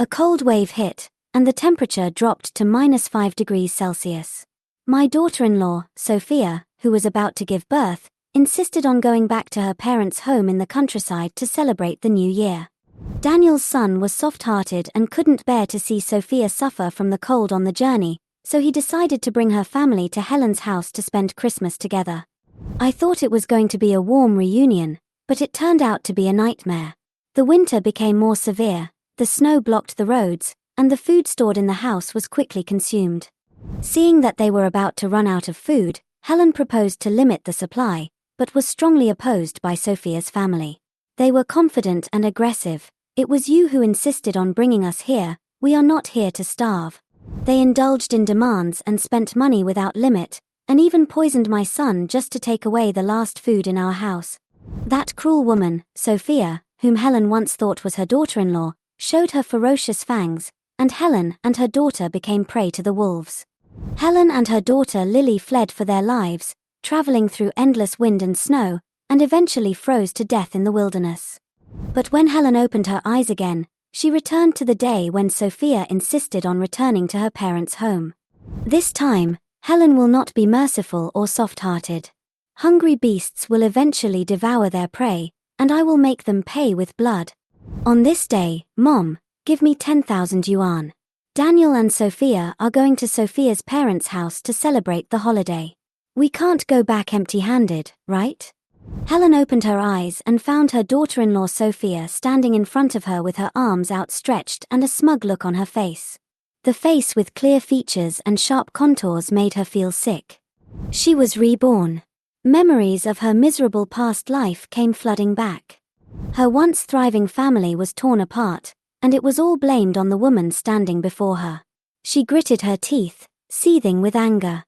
A cold wave hit, and the temperature dropped to -5 degrees Celsius. My daughter-in-law, Sophia, who was about to give birth, insisted on going back to her parents' home in the countryside to celebrate the new year. Daniel's son was soft-hearted and couldn't bear to see Sophia suffer from the cold on the journey, so he decided to bring her family to Helen's house to spend Christmas together. I thought it was going to be a warm reunion, but it turned out to be a nightmare. The winter became more severe, the snow blocked the roads, and the food stored in the house was quickly consumed. Seeing that they were about to run out of food, Helen proposed to limit the supply, but was strongly opposed by Sophia's family. They were confident and aggressive. "It was you who insisted on bringing us here, we are not here to starve." They indulged in demands and spent money without limit, and even poisoned my son just to take away the last food in our house. That cruel woman, Sophia, whom Helen once thought was her daughter-in-law, showed her ferocious fangs, and Helen and her daughter became prey to the wolves. Helen and her daughter Lily fled for their lives, traveling through endless wind and snow, and eventually froze to death in the wilderness. But when Helen opened her eyes again, she returned to the day when Sophia insisted on returning to her parents' home. This time, Helen will not be merciful or soft-hearted. Hungry beasts will eventually devour their prey, and I will make them pay with blood. On this day, Mom, give me 10,000 yuan. Daniel and Sophia are going to Sophia's parents' house to celebrate the holiday. We can't go back empty-handed, right? Helen opened her eyes and found her daughter-in-law Sophia standing in front of her with her arms outstretched and a smug look on her face. The face with clear features and sharp contours made her feel sick. She was reborn. Memories of her miserable past life came flooding back. Her once thriving family was torn apart, and it was all blamed on the woman standing before her. She gritted her teeth, seething with anger.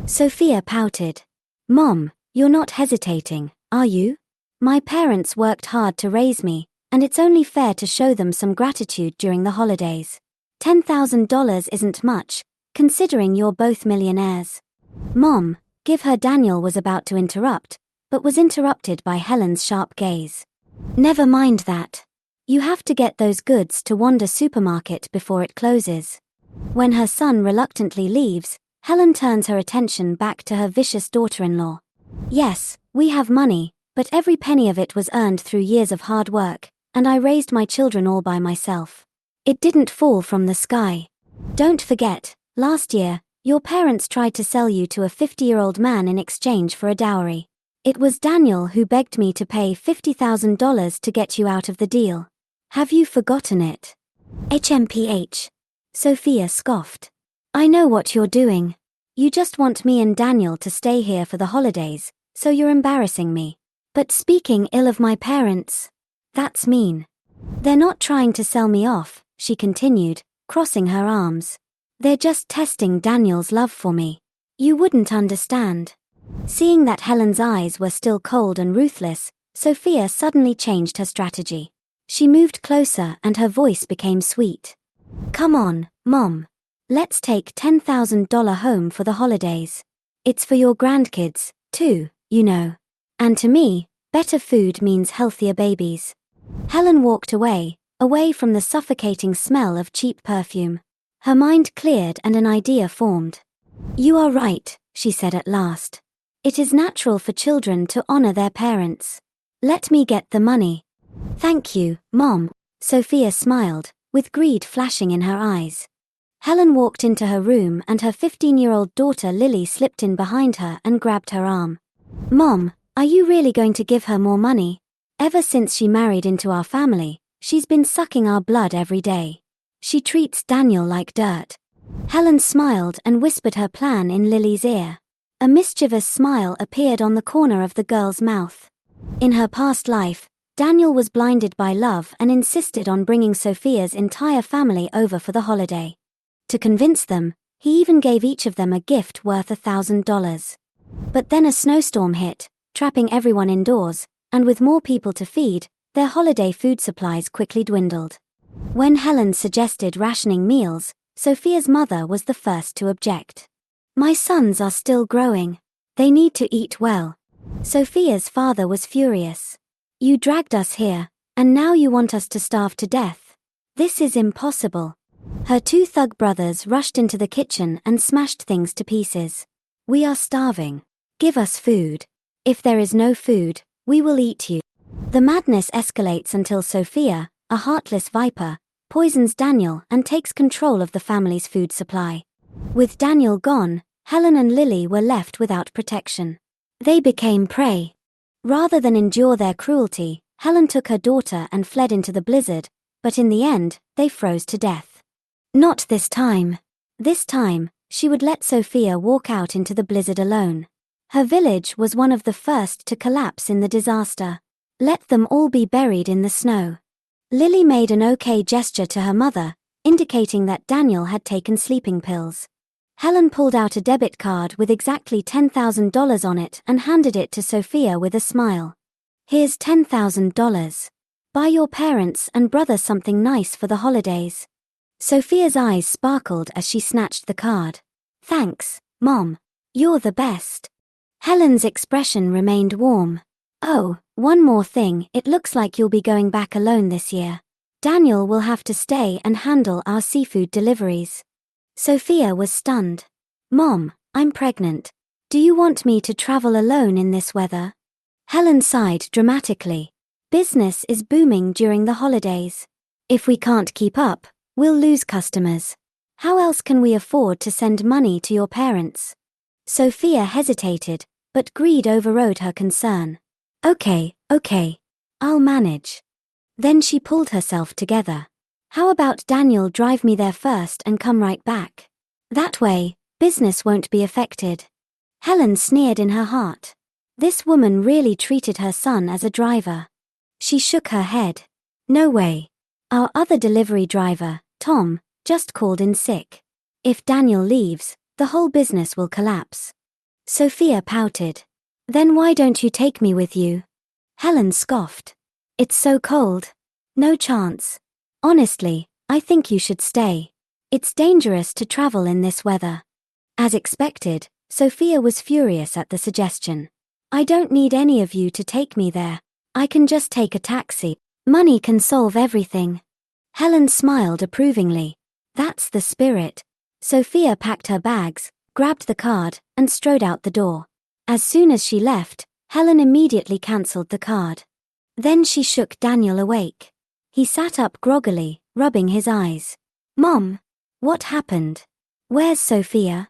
Sophia pouted. "Mom, you're not hesitating, are you? My parents worked hard to raise me, and it's only fair to show them some gratitude during the holidays. $10,000 isn't much, considering you're both millionaires." "Mom, give her." Daniel was about to interrupt, but was interrupted by Helen's sharp gaze. "Never mind that. You have to get those goods to Wanda Supermarket before it closes." When her son reluctantly leaves, Helen turns her attention back to her vicious daughter-in-law. "Yes, we have money, but every penny of it was earned through years of hard work, and I raised my children all by myself. It didn't fall from the sky. Don't forget, last year, your parents tried to sell you to a 50-year-old man in exchange for a dowry. It was Daniel who begged me to pay $50,000 to get you out of the deal. Have you forgotten it?" "HMPH. Sophia scoffed. "I know what you're doing. You just want me and Daniel to stay here for the holidays, so you're embarrassing me. But speaking ill of my parents, that's mean. They're not trying to sell me off," she continued, crossing her arms. "They're just testing Daniel's love for me. You wouldn't understand." Seeing that Helen's eyes were still cold and ruthless, Sophia suddenly changed her strategy. She moved closer and her voice became sweet. "Come on, Mom. Let's take $10,000 home for the holidays. It's for your grandkids, too, you know. And to me, better food means healthier babies." Helen walked away from the suffocating smell of cheap perfume. Her mind cleared and an idea formed. "You are right," she said at last. "It is natural for children to honor their parents. Let me get the money." "Thank you, Mom." Sophia smiled, with greed flashing in her eyes. Helen walked into her room and her 15-year-old daughter Lily slipped in behind her and grabbed her arm. "Mom, are you really going to give her more money? Ever since she married into our family, she's been sucking our blood every day. She treats Daniel like dirt." Helen smiled and whispered her plan in Lily's ear. A mischievous smile appeared on the corner of the girl's mouth. In her past life, Daniel was blinded by love and insisted on bringing Sophia's entire family over for the holiday. To convince them, he even gave each of them a gift worth $1,000. But then a snowstorm hit, trapping everyone indoors, and with more people to feed, their holiday food supplies quickly dwindled. When Helen suggested rationing meals, Sophia's mother was the first to object. "My sons are still growing. They need to eat well." Sophia's father was furious. "You dragged us here, and now you want us to starve to death. This is impossible. Her two thug brothers rushed into the kitchen and smashed things to pieces. We are starving. Give us food. If there is no food, we will eat you. The madness escalates until Sophia, a heartless viper, poisons Daniel and takes control of the family's food supply. With Daniel gone, Helen and Lily were left without protection. They became prey. Rather than endure their cruelty, Helen took her daughter and fled into the blizzard, but in the end, they froze to death. Not this time. This time, she would let Sophia walk out into the blizzard alone. Her village was one of the first to collapse in the disaster. Let them all be buried in the snow. Lily made an okay gesture to her mother, indicating that Daniel had taken sleeping pills. Helen pulled out a debit card with exactly $10,000 on it and handed it to Sophia with a smile. Here's $10,000. Buy your parents and brother something nice for the holidays. Sophia's eyes sparkled as she snatched the card. Thanks, Mom. You're the best. Helen's expression remained warm. Oh, one more thing, it looks like you'll be going back alone this year. Daniel will have to stay and handle our seafood deliveries. Sophia was stunned. Mom, I'm pregnant. Do you want me to travel alone in this weather? Helen sighed dramatically. Business is booming during the holidays. If we can't keep up, we'll lose customers. How else can we afford to send money to your parents? Sophia hesitated, but greed overrode her concern. Okay. I'll manage. Then she pulled herself together. How about Daniel drive me there first and come right back? That way, business won't be affected. Helen sneered in her heart. This woman really treated her son as a driver. She shook her head. No way. Our other delivery driver, Tom, just called in sick. If Daniel leaves, the whole business will collapse. Sophia pouted. Then why don't you take me with you? Helen scoffed. It's so cold. No chance. Honestly, I think you should stay. It's dangerous to travel in this weather. As expected, Sophia was furious at the suggestion. I don't need any of you to take me there. I can just take a taxi. Money can solve everything. Helen smiled approvingly. That's the spirit. Sophia packed her bags, grabbed the card, and strode out the door. As soon as she left, Helen immediately cancelled the card. Then she shook Daniel awake. He sat up groggily, rubbing his eyes. Mom! What happened? Where's Sophia?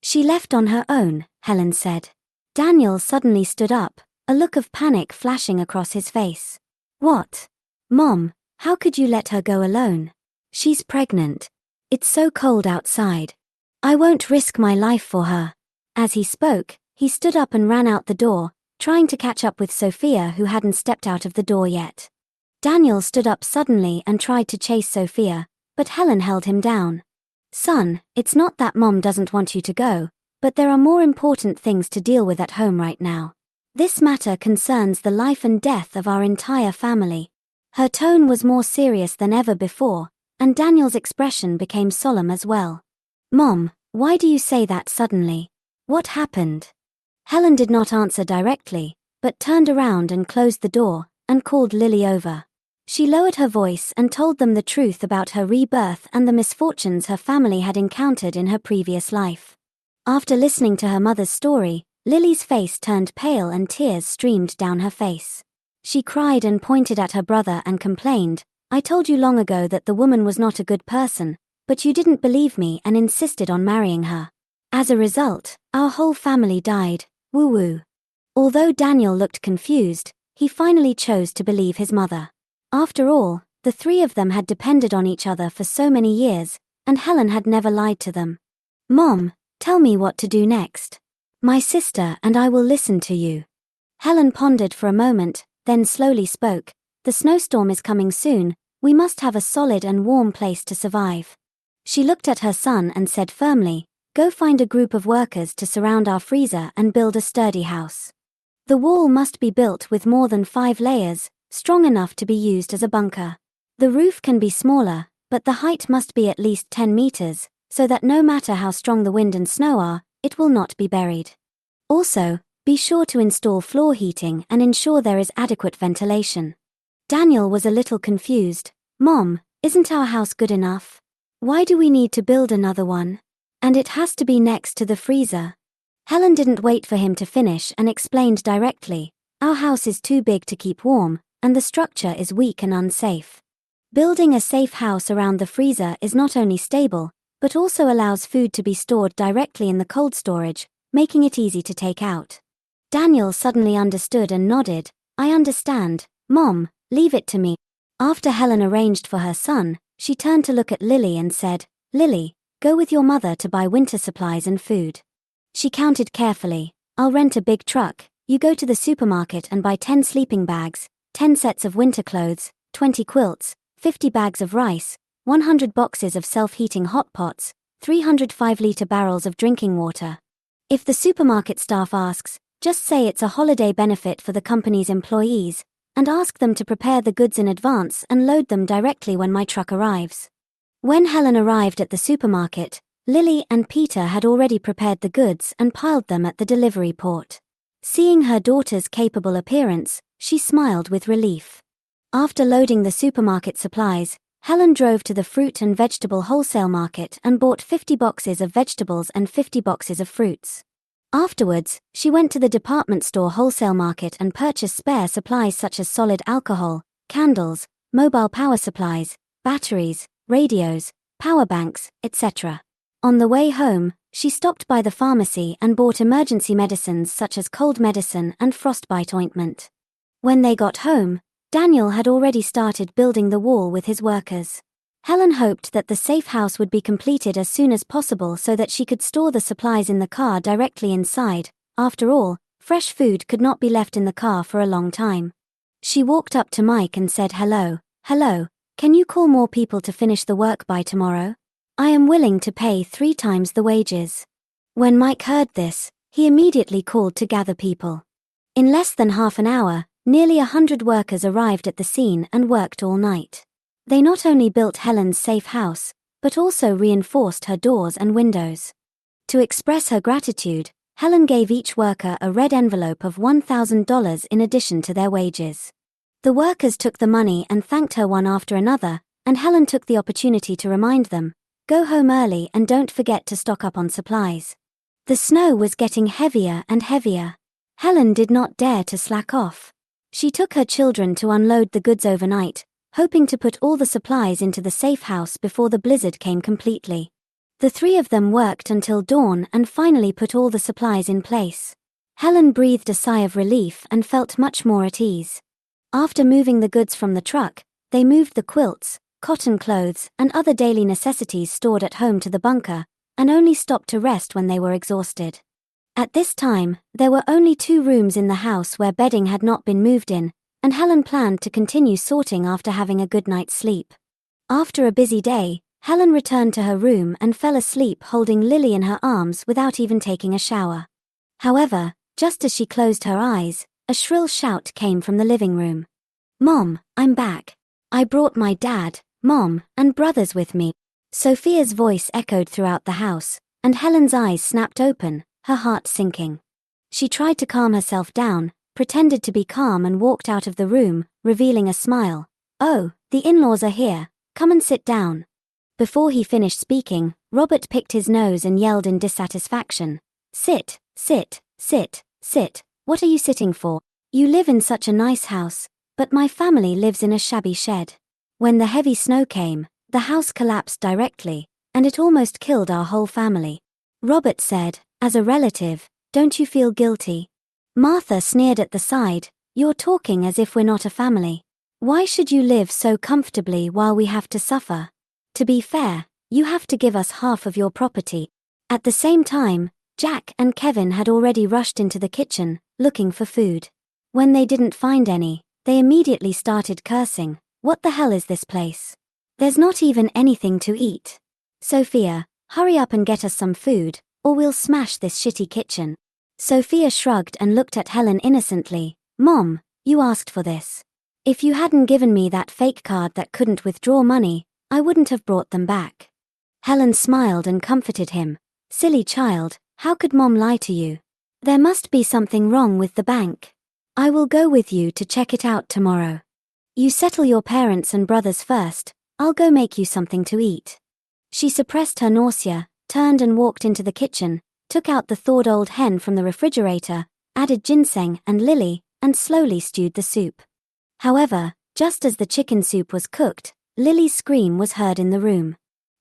She left on her own, Helen said. Daniel suddenly stood up, a look of panic flashing across his face. What? Mom, how could you let her go alone? She's pregnant. It's so cold outside. I won't risk my life for her. As he spoke, he stood up and ran out the door, trying to catch up with Sophia, who hadn't stepped out of the door yet. Daniel stood up suddenly and tried to chase Sophia, but Helen held him down. Son, it's not that Mom doesn't want you to go, but there are more important things to deal with at home right now. This matter concerns the life and death of our entire family. Her tone was more serious than ever before, and Daniel's expression became solemn as well. Mom, why do you say that suddenly? What happened? Helen did not answer directly, but turned around and closed the door, and called Lily over. She lowered her voice and told them the truth about her rebirth and the misfortunes her family had encountered in her previous life. After listening to her mother's story, Lily's face turned pale and tears streamed down her face. She cried and pointed at her brother and complained, I told you long ago that the woman was not a good person, but you didn't believe me and insisted on marrying her. As a result, our whole family died. Woo-woo. Although Daniel looked confused, he finally chose to believe his mother. After all, the three of them had depended on each other for so many years, and Helen had never lied to them. Mom, tell me what to do next. My sister and I will listen to you. Helen pondered for a moment, then slowly spoke. The snowstorm is coming soon, we must have a solid and warm place to survive. She looked at her son and said firmly, go find a group of workers to surround our freezer and build a sturdy house. The wall must be built with more than 5 layers, strong enough to be used as a bunker. The roof can be smaller, but the height must be at least 10 meters, so that no matter how strong the wind and snow are, it will not be buried. Also, be sure to install floor heating and ensure there is adequate ventilation. Daniel was a little confused. Mom, Isn't our house good enough? Why do we need to build another one? And it has to be next to the freezer. Helen didn't wait for him to finish and explained directly, our house is too big to keep warm, and the structure is weak and unsafe. Building a safe house around the freezer is not only stable, but also allows food to be stored directly in the cold storage, making it easy to take out. Daniel suddenly understood and nodded, I understand, Mom, leave it to me. After Helen arranged for her son, she turned to look at Lily and said, Lily, go with your mother to buy winter supplies and food. She counted carefully, I'll rent a big truck, you go to the supermarket and buy 10 sleeping bags, 10 sets of winter clothes, 20 quilts, 50 bags of rice, 100 boxes of self-heating hot pots, 300 5-liter barrels of drinking water. If the supermarket staff asks, just say it's a holiday benefit for the company's employees, and ask them to prepare the goods in advance and load them directly when my truck arrives. When Helen arrived at the supermarket, Lily and Peter had already prepared the goods and piled them at the delivery port. Seeing her daughter's capable appearance, she smiled with relief. After loading the supermarket supplies, Helen drove to the fruit and vegetable wholesale market and bought 50 boxes of vegetables and 50 boxes of fruits. Afterwards, she went to the department store wholesale market and purchased spare supplies such as solid alcohol, candles, mobile power supplies, batteries, radios, power banks, etc. On the way home, she stopped by the pharmacy and bought emergency medicines such as cold medicine and frostbite ointment. When they got home, Daniel had already started building the wall with his workers. Helen hoped that the safe house would be completed as soon as possible so that she could store the supplies in the car directly inside. After all, fresh food could not be left in the car for a long time. She walked up to Mike and said, Hello, can you call more people to finish the work by tomorrow? I am willing to pay 3 times the wages. When Mike heard this, he immediately called to gather people. In less than half an hour, nearly 100 workers arrived at the scene and worked all night. They not only built Helen's safe house, but also reinforced her doors and windows. To express her gratitude, Helen gave each worker a red envelope of $1,000 in addition to their wages. The workers took the money and thanked her one after another, and Helen took the opportunity to remind them, go home early and don't forget to stock up on supplies. The snow was getting heavier and heavier. Helen did not dare to slack off. She took her children to unload the goods overnight, hoping to put all the supplies into the safe house before the blizzard came completely. The 3 of them worked until dawn and finally put all the supplies in place. Helen breathed a sigh of relief and felt much more at ease. After moving the goods from the truck, they moved the quilts, cotton clothes, and other daily necessities stored at home to the bunker, and only stopped to rest when they were exhausted. At this time, there were only 2 rooms in the house where bedding had not been moved in, and Helen planned to continue sorting after having a good night's sleep. After a busy day, Helen returned to her room and fell asleep holding Lily in her arms without even taking a shower. However, just as she closed her eyes, a shrill shout came from the living room. Mom, I'm back. I brought my dad, Mom, and brothers with me. Sophia's voice echoed throughout the house, and Helen's eyes snapped open, her heart sinking. She tried to calm herself down, pretended to be calm and walked out of the room, revealing a smile. Oh, the in-laws are here, come and sit down. Before he finished speaking, Robert picked his nose and yelled in dissatisfaction. Sit, sit, sit, sit, what are you sitting for? You live in such a nice house, but my family lives in a shabby shed. When the heavy snow came, the house collapsed directly, and it almost killed our whole family. Robert said, as a relative, don't you feel guilty? Martha sneered at the side, you're talking as if we're not a family. Why should you live so comfortably while we have to suffer? To be fair, you have to give us half of your property. At the same time, Jack and Kevin had already rushed into the kitchen, looking for food. When they didn't find any, they immediately started cursing. What the hell is this place? There's not even anything to eat. Sophia, hurry up and get us some food, or we'll smash this shitty kitchen. Sophia shrugged and looked at Helen innocently. Mom, you asked for this. If you hadn't given me that fake card that couldn't withdraw money, I wouldn't have brought them back. Helen smiled and comforted him. Silly child, how could Mom lie to you? There must be something wrong with the bank. I will go with you to check it out tomorrow. You settle your parents and brothers first, I'll go make you something to eat. She suppressed her nausea, turned and walked into the kitchen, took out the thawed old hen from the refrigerator, added ginseng and lily, and slowly stewed the soup. However, just as the chicken soup was cooked, Lily's scream was heard in the room.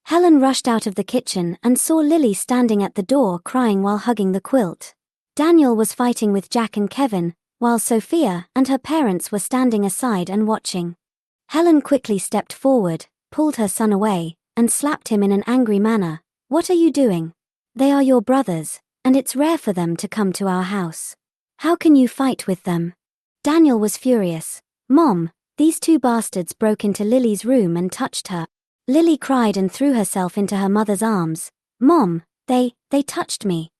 Helen rushed out of the kitchen and saw Lily standing at the door crying while hugging the quilt. Daniel was fighting with Jack and Kevin, while Sophia and her parents were standing aside and watching. Helen quickly stepped forward, pulled her son away, and slapped him in an angry manner. What are you doing? They are your brothers, and it's rare for them to come to our house. How can you fight with them? Daniel was furious. Mom, these two bastards broke into Lily's room and touched her. Lily cried and threw herself into her mother's arms. Mom, they touched me.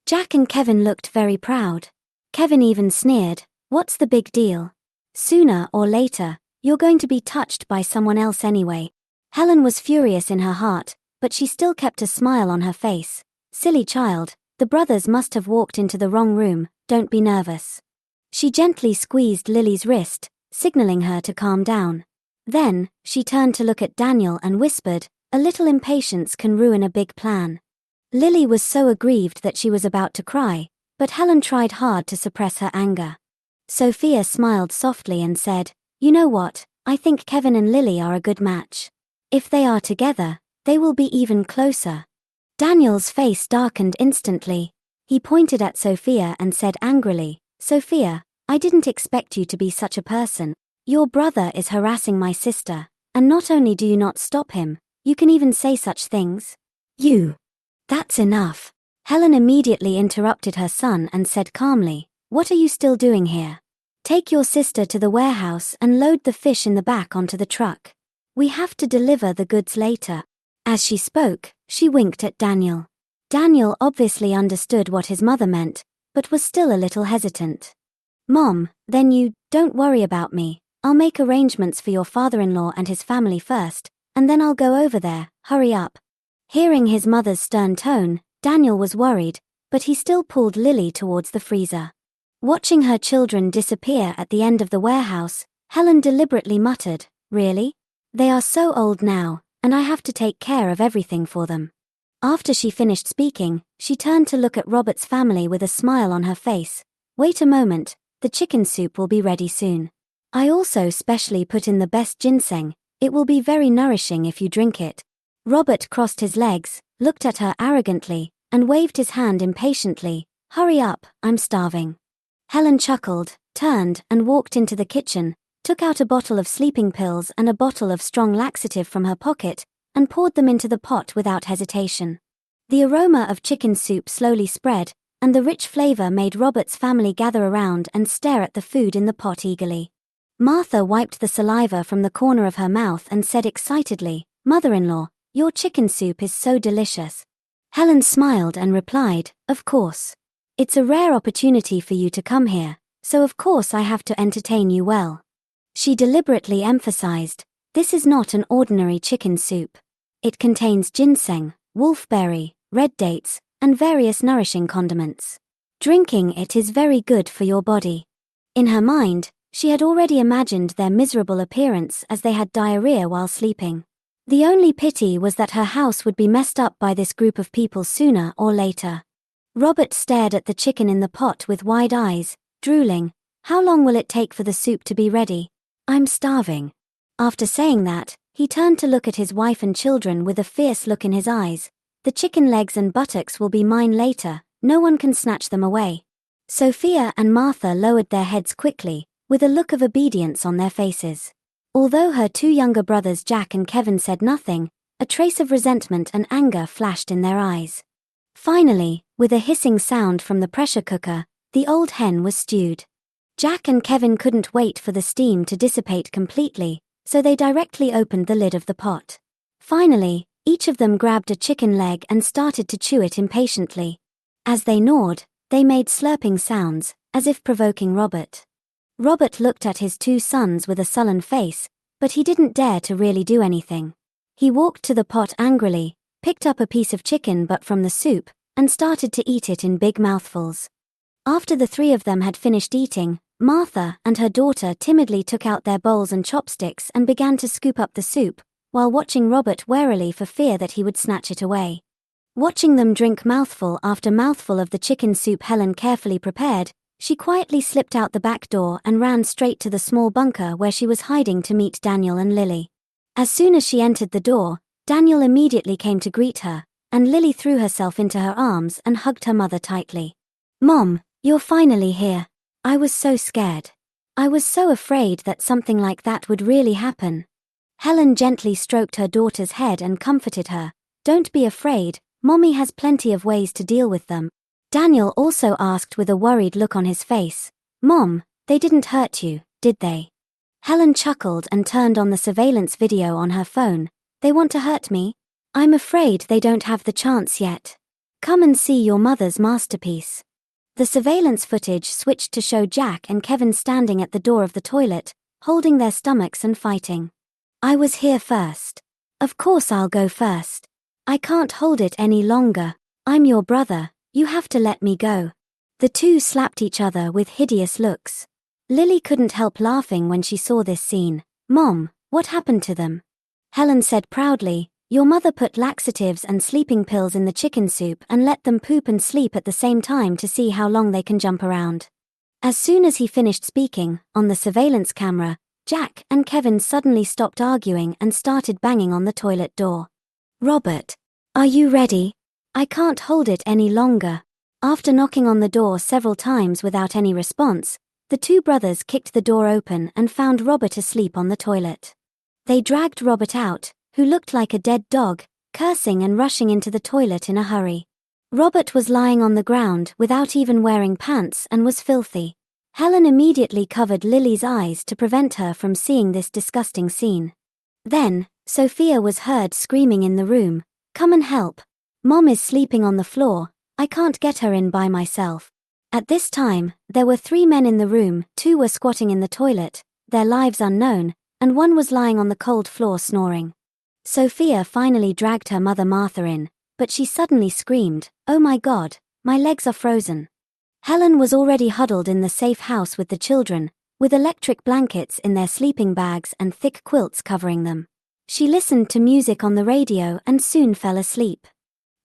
Jack and Kevin looked very proud. Kevin even sneered, what's the big deal? Sooner or later, you're going to be touched by someone else anyway. Helen was furious in her heart, but she still kept a smile on her face. Silly child, the brothers must have walked into the wrong room, don't be nervous. She gently squeezed Lily's wrist, signaling her to calm down. Then, she turned to look at Daniel and whispered, a little impatience can ruin a big plan. Lily was so aggrieved that she was about to cry, but Helen tried hard to suppress her anger. Sophia smiled softly and said, you know what, I think Kevin and Lily are a good match. If they are together, they will be even closer. Daniel's face darkened instantly. He pointed at Sophia and said angrily, Sophia, I didn't expect you to be such a person. Your brother is harassing my sister, and not only do you not stop him, you can even say such things. You. That's enough. Helen immediately interrupted her son and said calmly, what are you still doing here? Take your sister to the warehouse and load the fish in the back onto the truck. We have to deliver the goods later. As she spoke, she winked at Daniel. Daniel obviously understood what his mother meant, but was still a little hesitant. Mom, then you, don't worry about me. I'll make arrangements for your father-in-law and his family first, and then I'll go over there, hurry up. Hearing his mother's stern tone, Daniel was worried, but he still pulled Lily towards the freezer. Watching her children disappear at the end of the warehouse, Helen deliberately muttered, really? They are so old now, and I have to take care of everything for them. After she finished speaking, she turned to look at Robert's family with a smile on her face. Wait a moment, the chicken soup will be ready soon. I also specially put in the best ginseng, it will be very nourishing if you drink it. Robert crossed his legs, looked at her arrogantly, and waved his hand impatiently. Hurry up, I'm starving. Helen chuckled, turned and walked into the kitchen, took out a bottle of sleeping pills and a bottle of strong laxative from her pocket, and poured them into the pot without hesitation. The aroma of chicken soup slowly spread, and the rich flavor made Robert's family gather around and stare at the food in the pot eagerly. Martha wiped the saliva from the corner of her mouth and said excitedly, Mother-in-law, your chicken soup is so delicious. Helen smiled and replied, of course. It's a rare opportunity for you to come here, so of course I have to entertain you well. She deliberately emphasized, this is not an ordinary chicken soup. It contains ginseng, wolfberry, red dates, and various nourishing condiments. Drinking it is very good for your body. In her mind, she had already imagined their miserable appearance as they had diarrhea while sleeping. The only pity was that her house would be messed up by this group of people sooner or later. Robert stared at the chicken in the pot with wide eyes, drooling. How long will it take for the soup to be ready? I'm starving. After saying that, he turned to look at his wife and children with a fierce look in his eyes. The chicken legs and buttocks will be mine later, no one can snatch them away. Sophia and Martha lowered their heads quickly, with a look of obedience on their faces. Although her two younger brothers Jack and Kevin said nothing, a trace of resentment and anger flashed in their eyes. Finally, with a hissing sound from the pressure cooker, the old hen was stewed. Jack and Kevin couldn't wait for the steam to dissipate completely, so they directly opened the lid of the pot. Finally, each of them grabbed a chicken leg and started to chew it impatiently. As they gnawed, they made slurping sounds, as if provoking Robert. Robert looked at his two sons with a sullen face, but he didn't dare to really do anything. He walked to the pot angrily, picked up a piece of chicken butt from the soup, and started to eat it in big mouthfuls. After the three of them had finished eating, Martha and her daughter timidly took out their bowls and chopsticks and began to scoop up the soup, while watching Robert warily for fear that he would snatch it away. Watching them drink mouthful after mouthful of the chicken soup Helen carefully prepared, she quietly slipped out the back door and ran straight to the small bunker where she was hiding to meet Daniel and Lily. As soon as she entered the door, Daniel immediately came to greet her, and Lily threw herself into her arms and hugged her mother tightly. "Mom, you're finally here. I was so scared. I was so afraid that something like that would really happen." Helen gently stroked her daughter's head and comforted her. "Don't be afraid, Mommy has plenty of ways to deal with them." Daniel also asked with a worried look on his face, "Mom, they didn't hurt you, did they?" Helen chuckled and turned on the surveillance video on her phone. "They want to hurt me? I'm afraid they don't have the chance yet. Come and see your mother's masterpiece." The surveillance footage switched to show Jack and Kevin standing at the door of the toilet, holding their stomachs and fighting. "I was here first. Of course I'll go first. I can't hold it any longer. I'm your brother, you have to let me go." The two slapped each other with hideous looks. Lily couldn't help laughing when she saw this scene. "Mom, what happened to them?" Helen said proudly, "Your mother put laxatives and sleeping pills in the chicken soup and let them poop and sleep at the same time to see how long they can jump around." As soon as he finished speaking, on the surveillance camera, Jack and Kevin suddenly stopped arguing and started banging on the toilet door. "Robert, are you ready? I can't hold it any longer." After knocking on the door several times without any response, the two brothers kicked the door open and found Robert asleep on the toilet. They dragged Robert out, who looked like a dead dog, cursing and rushing into the toilet in a hurry. Robert was lying on the ground without even wearing pants and was filthy. Helen immediately covered Lily's eyes to prevent her from seeing this disgusting scene. Then, Sophia was heard screaming in the room, "Come and help. Mom is sleeping on the floor, I can't get her in by myself." At this time, there were 3 men in the room, 2 were squatting in the toilet, their lives unknown, and 1 was lying on the cold floor snoring. Sophia finally dragged her mother Martha in, but she suddenly screamed, "Oh my God, my legs are frozen." Helen was already huddled in the safe house with the children, with electric blankets in their sleeping bags and thick quilts covering them. She listened to music on the radio and soon fell asleep.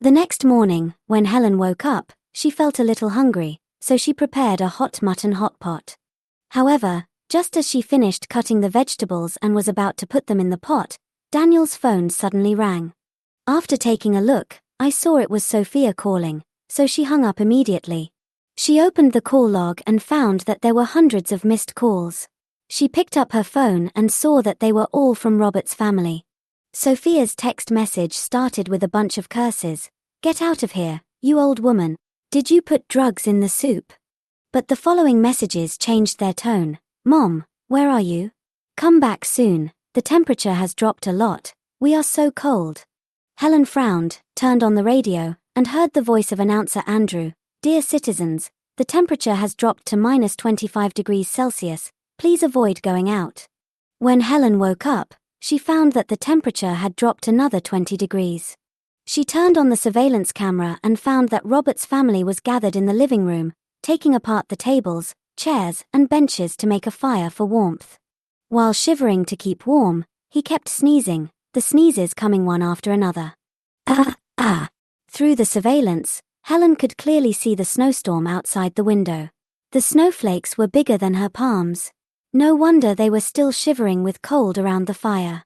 The next morning, when Helen woke up, she felt a little hungry, so she prepared a hot mutton hot pot. However, just as she finished cutting the vegetables and was about to put them in the pot, Daniel's phone suddenly rang. After taking a look, I saw it was Sophia calling, so she hung up immediately. She opened the call log and found that there were hundreds of missed calls. She picked up her phone and saw that they were all from Robert's family. Sophia's text message started with a bunch of curses. "Get out of here, you old woman. Did you put drugs in the soup?" But the following messages changed their tone. "Mom, where are you? Come back soon, the temperature has dropped a lot, we are so cold." Helen frowned, turned on the radio, and heard the voice of announcer Andrew. "Dear citizens, the temperature has dropped to -25°C, please avoid going out." When Helen woke up, she found that the temperature had dropped another 20 degrees. She turned on the surveillance camera and found that Robert's family was gathered in the living room, taking apart the tables, chairs, and benches to make a fire for warmth. While shivering to keep warm, he kept sneezing, the sneezes coming one after another. Ah. Through the surveillance, Helen could clearly see the snowstorm outside the window. The snowflakes were bigger than her palms. No wonder they were still shivering with cold around the fire.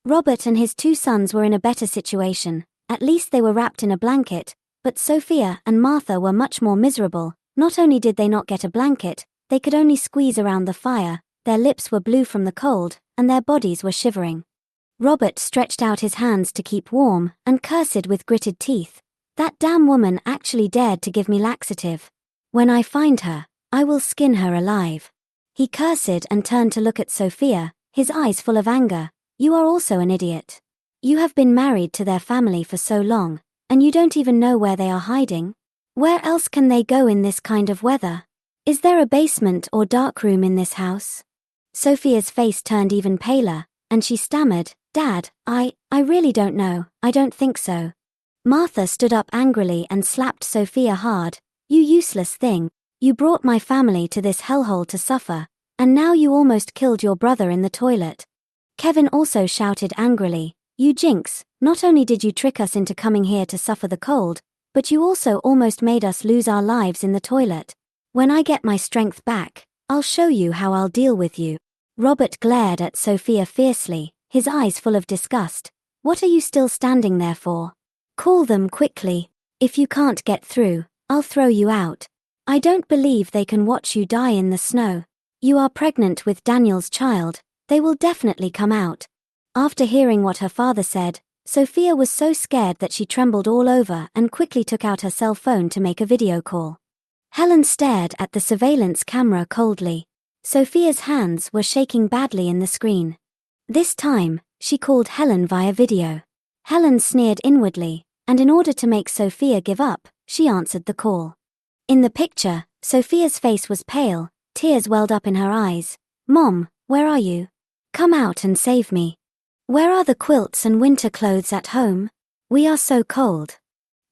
Robert and his 2 sons were in a better situation, at least they were wrapped in a blanket, but Sophia and Martha were much more miserable. Not only did they not get a blanket, they could only squeeze around the fire, their lips were blue from the cold, and their bodies were shivering. Robert stretched out his hands to keep warm, and cursed with gritted teeth. "That damn woman actually dared to give me laxative. When I find her, I will skin her alive." He cursed and turned to look at Sophia, his eyes full of anger. "You are also an idiot. You have been married to their family for so long, and you don't even know where they are hiding? Where else can they go in this kind of weather? Is there a basement or dark room in this house?" Sophia's face turned even paler, and she stammered, "Dad, I really don't know, I don't think so." Martha stood up angrily and slapped Sophia hard. "You useless thing. You brought my family to this hellhole to suffer, and now you almost killed your brother in the toilet." Kevin also shouted angrily, You jinx, not only did you trick us into coming here to suffer the cold, but you also almost made us lose our lives in the toilet. When I get my strength back, I'll show you how I'll deal with you. Robert glared at Sophia fiercely, his eyes full of disgust. What are you still standing there for? Call them quickly. If you can't get through, I'll throw you out. I don't believe they can watch you die in the snow. You are pregnant with Daniel's child, they will definitely come out. After hearing what her father said, Sophia was so scared that she trembled all over and quickly took out her cell phone to make a video call. Helen stared at the surveillance camera coldly. Sophia's hands were shaking badly in the screen. This time, she called Helen via video. Helen sneered inwardly, and in order to make Sophia give up, she answered the call. In the picture, Sophia's face was pale, tears welled up in her eyes. Mom, where are you? Come out and save me. Where are the quilts and winter clothes at home? We are so cold.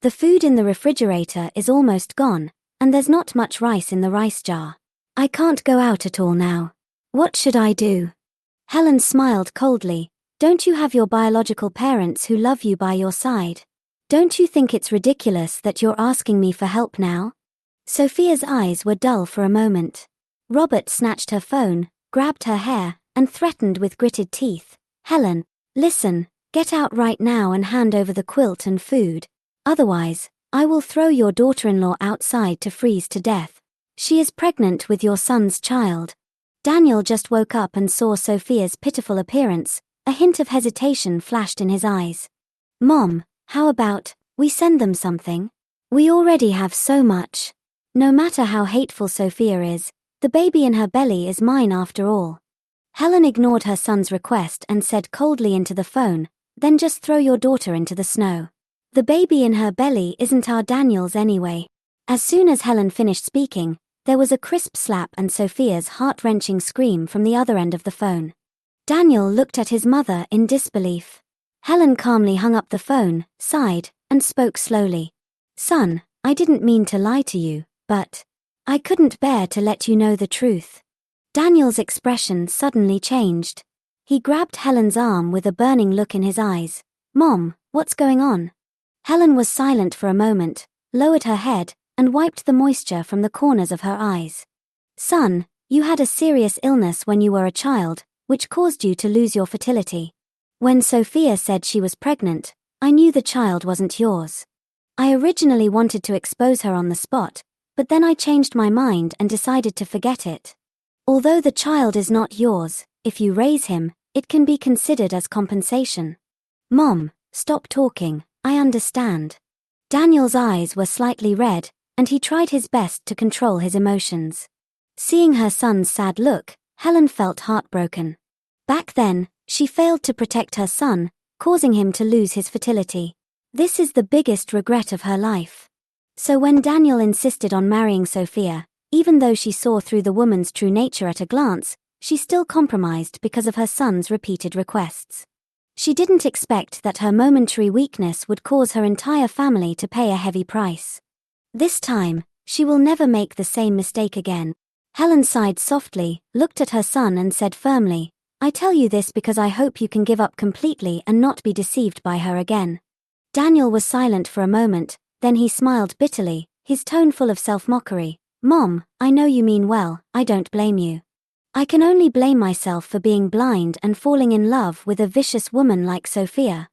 The food in the refrigerator is almost gone, and there's not much rice in the rice jar. I can't go out at all now. What should I do? Helen smiled coldly. Don't you have your biological parents who love you by your side? Don't you think it's ridiculous that you're asking me for help now? Sophia's eyes were dull for a moment. Robert snatched her phone, grabbed her hair, and threatened with gritted teeth. Helen, listen, get out right now and hand over the quilt and food. Otherwise, I will throw your daughter-in-law outside to freeze to death. She is pregnant with your son's child. Daniel just woke up and saw Sophia's pitiful appearance. A hint of hesitation flashed in his eyes. Mom, how about, we send them something? We already have so much. No matter how hateful Sophia is, the baby in her belly is mine after all. Helen ignored her son's request and said coldly into the phone, then just throw your daughter into the snow. The baby in her belly isn't our Daniel's anyway. As soon as Helen finished speaking, there was a crisp slap and Sophia's heart-wrenching scream from the other end of the phone. Daniel looked at his mother in disbelief. Helen calmly hung up the phone, sighed, and spoke slowly. Son, I didn't mean to lie to you, but I couldn't bear to let you know the truth. Daniel's expression suddenly changed. He grabbed Helen's arm with a burning look in his eyes. Mom, what's going on? Helen was silent for a moment, lowered her head, and wiped the moisture from the corners of her eyes. Son, you had a serious illness when you were a child, which caused you to lose your fertility. When Sophia said she was pregnant, I knew the child wasn't yours. I originally wanted to expose her on the spot, but then I changed my mind and decided to forget it. Although the child is not yours, if you raise him, it can be considered as compensation. Mom, stop talking, I understand. Daniel's eyes were slightly red, and he tried his best to control his emotions. Seeing her son's sad look, Helen felt heartbroken. Back then, she failed to protect her son, causing him to lose his fertility. This is the biggest regret of her life. So when Daniel insisted on marrying Sophia, even though she saw through the woman's true nature at a glance, she still compromised because of her son's repeated requests. She didn't expect that her momentary weakness would cause her entire family to pay a heavy price. This time, she will never make the same mistake again. Helen sighed softly, looked at her son and said firmly, I tell you this because I hope you can give up completely and not be deceived by her again. Daniel was silent for a moment, then he smiled bitterly, his tone full of self-mockery. Mom, I know you mean well, I don't blame you. I can only blame myself for being blind and falling in love with a vicious woman like Sophia.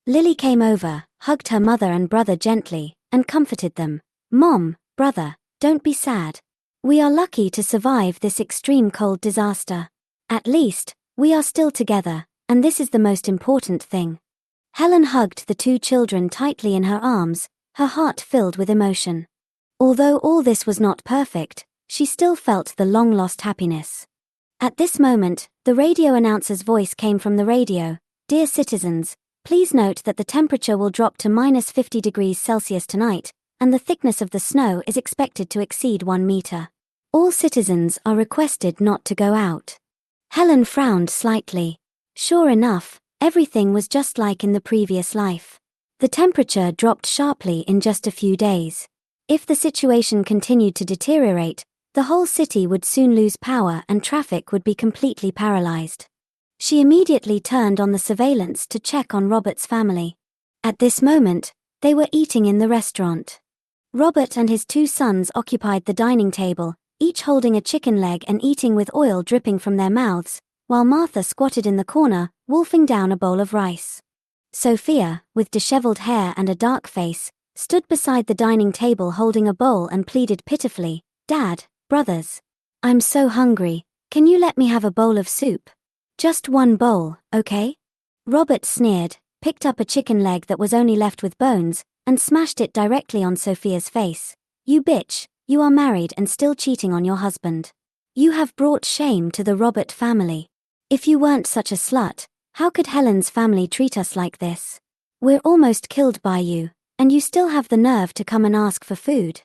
Lily came over, hugged her mother and brother gently, and comforted them. Mom, brother, don't be sad. We are lucky to survive this extreme cold disaster. At least, we are still together, and this is the most important thing. Helen hugged the two children tightly in her arms, her heart filled with emotion. Although all this was not perfect, she still felt the long-lost happiness. At this moment, the radio announcer's voice came from the radio. Dear citizens, please note that the temperature will drop to -50 degrees Celsius tonight, and the thickness of the snow is expected to exceed 1 meter. All citizens are requested not to go out. Helen frowned slightly. Sure enough, everything was just like in the previous life. The temperature dropped sharply in just a few days. If the situation continued to deteriorate, the whole city would soon lose power and traffic would be completely paralyzed. She immediately turned on the surveillance to check on Robert's family. At this moment, they were eating in the restaurant. Robert and his 2 sons occupied the dining table, each holding a chicken leg and eating with oil dripping from their mouths, while Martha squatted in the corner, wolfing down a bowl of rice. Sophia, with disheveled hair and a dark face, stood beside the dining table holding a bowl and pleaded pitifully, "Dad, brothers. I'm so hungry, can you let me have a bowl of soup? Just one bowl, okay?" Robert sneered, picked up a chicken leg that was only left with bones, and smashed it directly on Sophia's face. "You bitch, you are married and still cheating on your husband. You have brought shame to the Robert family. If you weren't such a slut, how could Helen's family treat us like this? We're almost killed by you, and you still have the nerve to come and ask for food.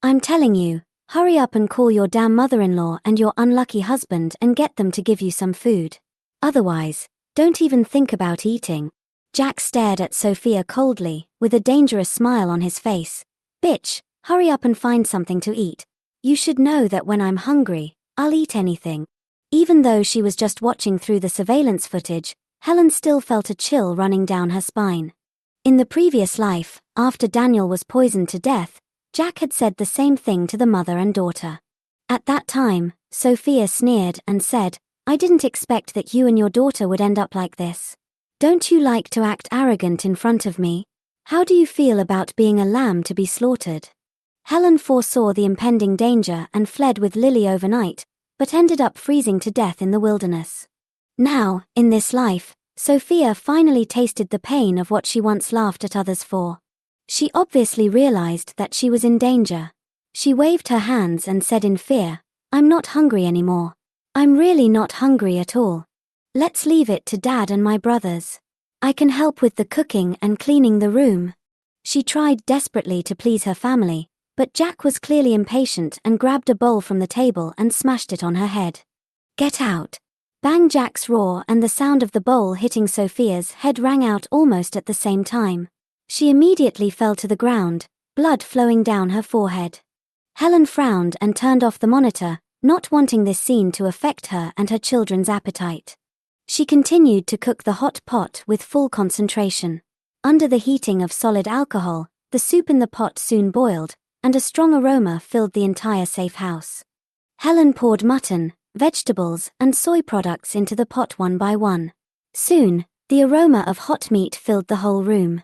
I'm telling you, hurry up and call your damn mother-in-law and your unlucky husband and get them to give you some food. Otherwise, don't even think about eating." Jack stared at Sophia coldly, with a dangerous smile on his face. "Bitch, hurry up and find something to eat. You should know that when I'm hungry, I'll eat anything." Even though she was just watching through the surveillance footage, Helen still felt a chill running down her spine. In the previous life, after Daniel was poisoned to death, Jack had said the same thing to the mother and daughter. At that time, Sophia sneered and said, "I didn't expect that you and your daughter would end up like this. Don't you like to act arrogant in front of me? How do you feel about being a lamb to be slaughtered?" Helen foresaw the impending danger and fled with Lily overnight, but ended up freezing to death in the wilderness. Now, in this life, Sophia finally tasted the pain of what she once laughed at others for. She obviously realized that she was in danger. She waved her hands and said in fear, "I'm not hungry anymore. I'm really not hungry at all. Let's leave it to Dad and my brothers. I can help with the cooking and cleaning the room." She tried desperately to please her family, but Jack was clearly impatient and grabbed a bowl from the table and smashed it on her head. "Get out!" Bang Jack's roar and the sound of the bowl hitting Sophia's head rang out almost at the same time. She immediately fell to the ground, blood flowing down her forehead. Helen frowned and turned off the monitor, not wanting this scene to affect her and her children's appetite. She continued to cook the hot pot with full concentration. Under the heating of solid alcohol, the soup in the pot soon boiled, and a strong aroma filled the entire safe house. Helen poured mutton, vegetables, and soy products into the pot one by one. Soon, the aroma of hot meat filled the whole room.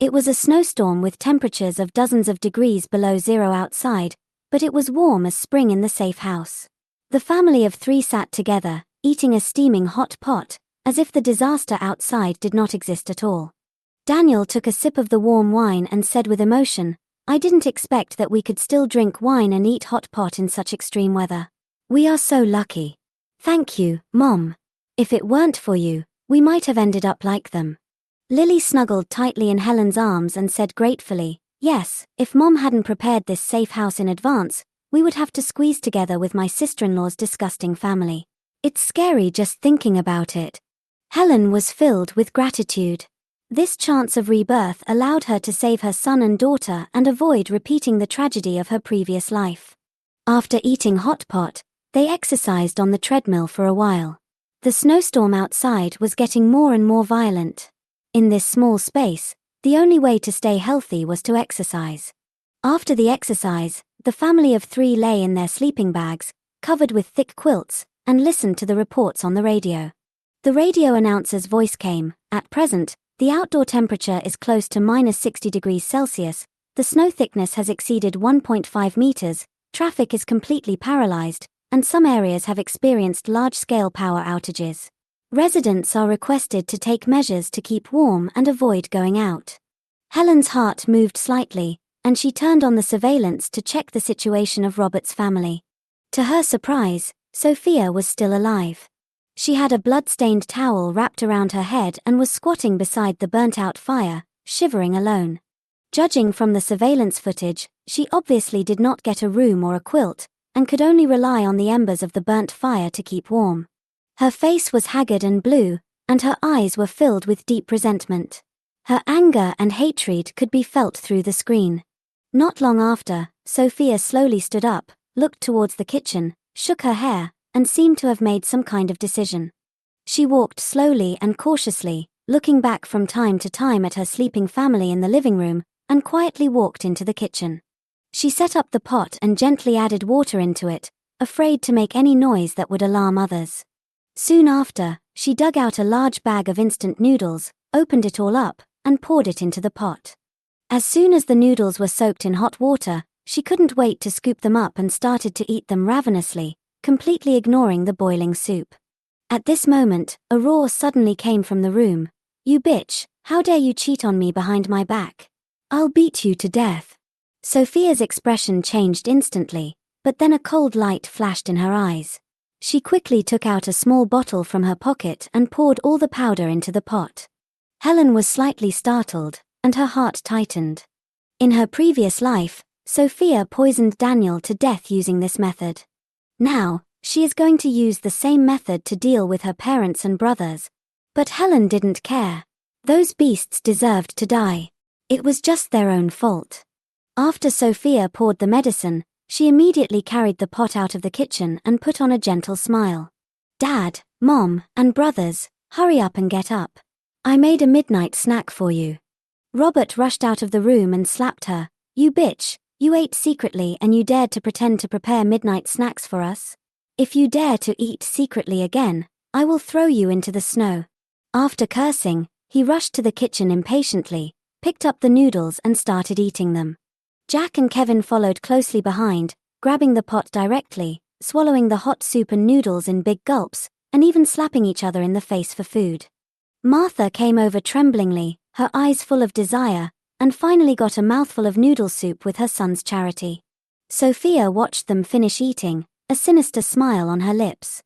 It was a snowstorm with temperatures of dozens of degrees below zero outside, but it was warm as spring in the safe house. The family of 3 sat together, eating a steaming hot pot, as if the disaster outside did not exist at all. Daniel took a sip of the warm wine and said with emotion, "I didn't expect that we could still drink wine and eat hot pot in such extreme weather. We are so lucky. Thank you, Mom. If it weren't for you, we might have ended up like them." Lily snuggled tightly in Helen's arms and said gratefully, "Yes, if Mom hadn't prepared this safe house in advance, we would have to squeeze together with my sister-in-law's disgusting family. It's scary just thinking about it." Helen was filled with gratitude. This chance of rebirth allowed her to save her son and daughter and avoid repeating the tragedy of her previous life. After eating hot pot, they exercised on the treadmill for a while. The snowstorm outside was getting more and more violent. In this small space, the only way to stay healthy was to exercise. After the exercise, the family of 3 lay in their sleeping bags, covered with thick quilts, and listened to the reports on the radio. The radio announcer's voice came, "At present, the outdoor temperature is close to -60 degrees Celsius, the snow thickness has exceeded 1.5 meters, traffic is completely paralyzed, and some areas have experienced large-scale power outages. Residents are requested to take measures to keep warm and avoid going out." Helen's heart moved slightly, and she turned on the surveillance to check the situation of Robert's family. To her surprise, Sophia was still alive. She had a blood-stained towel wrapped around her head and was squatting beside the burnt-out fire, shivering alone. Judging from the surveillance footage, she obviously did not get a room or a quilt, and could only rely on the embers of the burnt fire to keep warm. Her face was haggard and blue, and her eyes were filled with deep resentment. Her anger and hatred could be felt through the screen. Not long after, Sophia slowly stood up, looked towards the kitchen, shook her hair, and seemed to have made some kind of decision. She walked slowly and cautiously, looking back from time to time at her sleeping family in the living room, and quietly walked into the kitchen. She set up the pot and gently added water into it, afraid to make any noise that would alarm others. Soon after, she dug out a large bag of instant noodles, opened it all up, and poured it into the pot. As soon as the noodles were soaked in hot water, she couldn't wait to scoop them up and started to eat them ravenously, completely ignoring the boiling soup. At this moment, a roar suddenly came from the room. "You bitch, how dare you cheat on me behind my back? I'll beat you to death." Sophia's expression changed instantly, but then a cold light flashed in her eyes. She quickly took out a small bottle from her pocket and poured all the powder into the pot. Helen was slightly startled, and her heart tightened. In her previous life, Sophia poisoned Daniel to death using this method. Now, she is going to use the same method to deal with her parents and brothers. But Helen didn't care. Those beasts deserved to die. It was just their own fault. After Sophia poured the medicine, she immediately carried the pot out of the kitchen and put on a gentle smile. "Dad, Mom, and brothers, hurry up and get up. I made a midnight snack for you." Robert rushed out of the room and slapped her. "You bitch, you ate secretly and you dared to pretend to prepare midnight snacks for us? If you dare to eat secretly again, I will throw you into the snow." After cursing, he rushed to the kitchen impatiently, picked up the noodles and started eating them. Jack and Kevin followed closely behind, grabbing the pot directly, swallowing the hot soup and noodles in big gulps, and even slapping each other in the face for food. Martha came over tremblingly, her eyes full of desire, and finally got a mouthful of noodle soup with her son's charity. Sophia watched them finish eating, a sinister smile on her lips.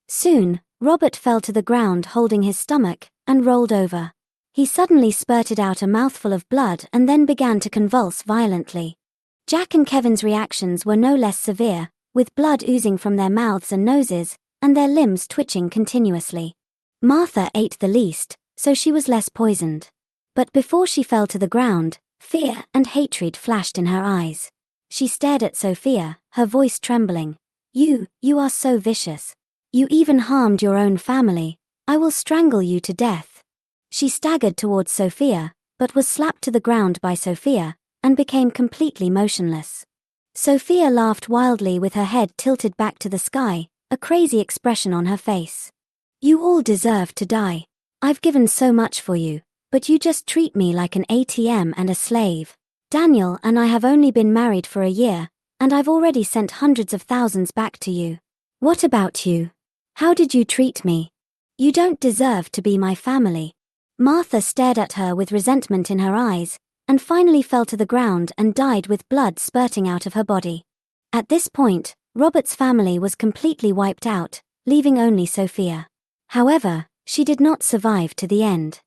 Soon, Robert fell to the ground holding his stomach, and rolled over. He suddenly spurted out a mouthful of blood and then began to convulse violently. Jack and Kevin's reactions were no less severe, with blood oozing from their mouths and noses, and their limbs twitching continuously. Martha ate the least, so she was less poisoned. But before she fell to the ground, fear and hatred flashed in her eyes. She stared at Sophia, her voice trembling. You are so vicious. You even harmed your own family. I will strangle you to death." She staggered towards Sophia, but was slapped to the ground by Sophia, and became completely motionless. Sophia laughed wildly with her head tilted back to the sky, a crazy expression on her face. "You all deserve to die. I've given so much for you, but you just treat me like an ATM and a slave. Daniel and I have only been married for a year, and I've already sent hundreds of thousands back to you. What about you? How did you treat me? You don't deserve to be my family." Martha stared at her with resentment in her eyes, and finally fell to the ground and died with blood spurting out of her body. At this point, Robert's family was completely wiped out, leaving only Sophia. However, she did not survive to the end.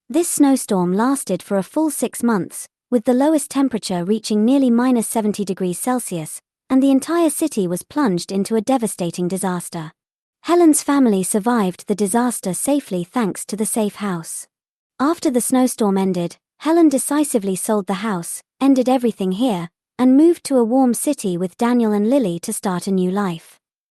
This snowstorm lasted for a full 6 months, with the lowest temperature reaching nearly -70 degrees Celsius, and the entire city was plunged into a devastating disaster. Helen's family survived the disaster safely thanks to the safe house. After the snowstorm ended, Helen decisively sold the house, ended everything here, and moved to a warm city with Daniel and Lily to start a new life.